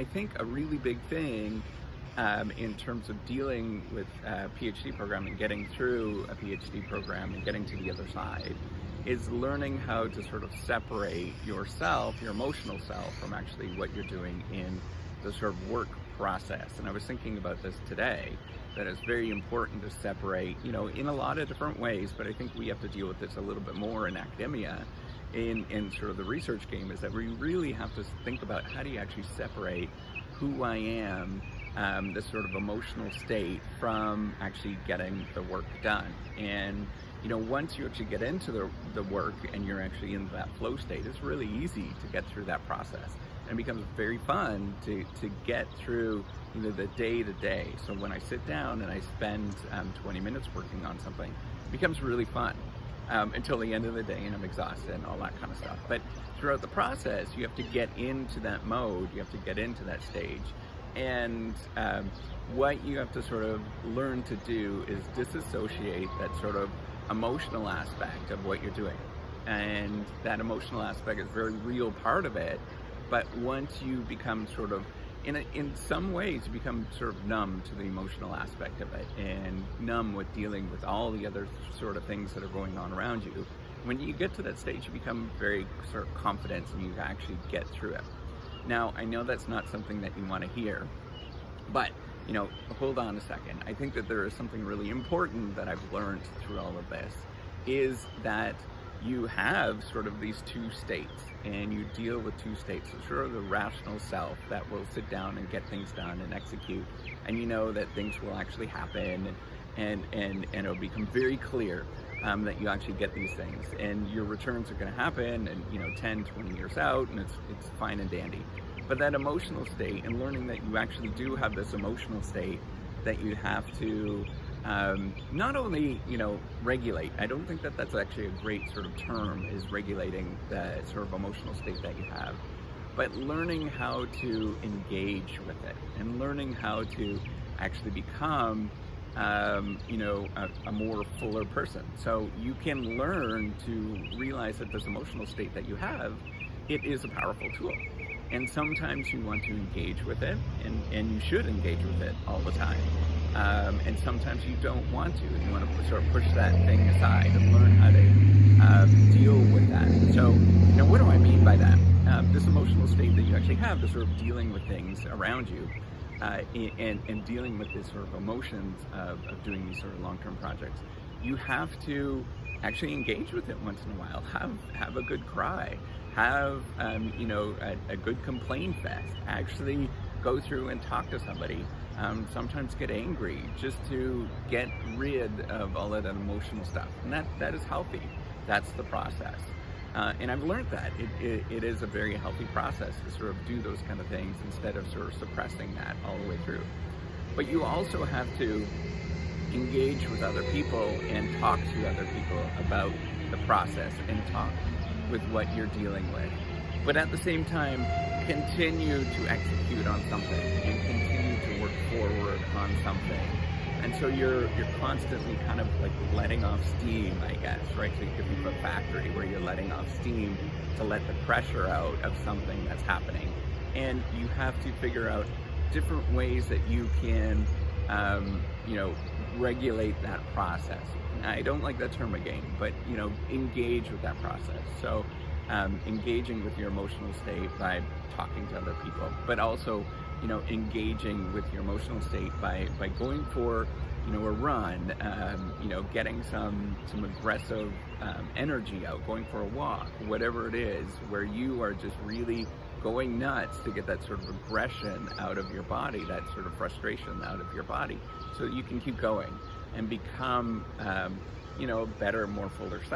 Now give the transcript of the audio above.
I think a really big thing in terms of dealing with a PhD program and getting through a PhD program and getting to the other side is learning how to sort of separate yourself, your emotional self, from actually what you're doing in the sort of work process. And I was thinking about this today, that it's very important to separate, in a lot of different ways, but I think we have to deal with this a little bit more in academia, in sort of the research game, is that we really have to think about how do you actually separate who I am, this sort of emotional state, from actually getting the work done. And once you actually get into the work and you're actually in that flow state, it's really easy to get through that process. And it becomes very fun to get through the day to day. So when I sit down and I spend 20 minutes working on something, it becomes really fun until the end of the day and I'm exhausted and all that kind of stuff. But throughout the process, you have to get into that mode, you have to get into that stage. And what you have to sort of learn to do is disassociate that sort of emotional aspect of what you're doing. And that emotional aspect is a very real part of it. But once you become sort of, in some ways, you become sort of numb to the emotional aspect of it and numb with dealing with all the other sort of things that are going on around you. When you get to that stage, you become very sort of confident and you actually get through it. Now, I know that's not something that you want to hear, but, hold on a second. I think that there is something really important that I've learned through all of this, is that you have sort of these two states, and you deal with two states. So sort of the rational self that will sit down and get things done and execute, and you know that things will actually happen, and it'll become very clear that you actually get these things, and your returns are going to happen, and 10, 20 years out, and it's fine and dandy. But that emotional state, and learning that you actually do have this emotional state that you have to not only regulate. I don't think that that's actually a great sort of term, is regulating the sort of emotional state that you have, but learning how to engage with it and learning how to actually become a more fuller person. So you can learn to realize that this emotional state that you have, it is a powerful tool. And sometimes you want to engage with it, and you should engage with it all the time. And sometimes you don't want to, and you want to sort of push that thing aside and learn how to deal with that. So, what do I mean by that? This emotional state that you actually have, the sort of dealing with things around you, and dealing with this sort of emotions of doing these sort of long-term projects, you have to actually engage with it once in a while. Have a good cry. Have a good complaint fest. Actually go through and talk to somebody. Sometimes get angry just to get rid of all of that emotional stuff, and that is healthy. That's the process. And I've learned that it is a very healthy process to sort of do those kind of things instead of sort of suppressing that all the way through. But you also have to engage with other people and talk to other people about the process and talk with what you're dealing with. But at the same time, continue to execute on something and continue to work forward on something. And so you're constantly kind of like letting off steam, I guess, right? So you could be a factory where you're letting off steam to let the pressure out of something that's happening. And you have to figure out different ways that you can, regulate that process. I don't like that term again, but, engage with that process. So engaging with your emotional state by talking to other people, but also, engaging with your emotional state by going for, a run, getting some aggressive energy out, going for a walk, whatever it is, where you are just really going nuts to get that sort of aggression out of your body, that sort of frustration out of your body, so that you can keep going and become, a better, more fuller self.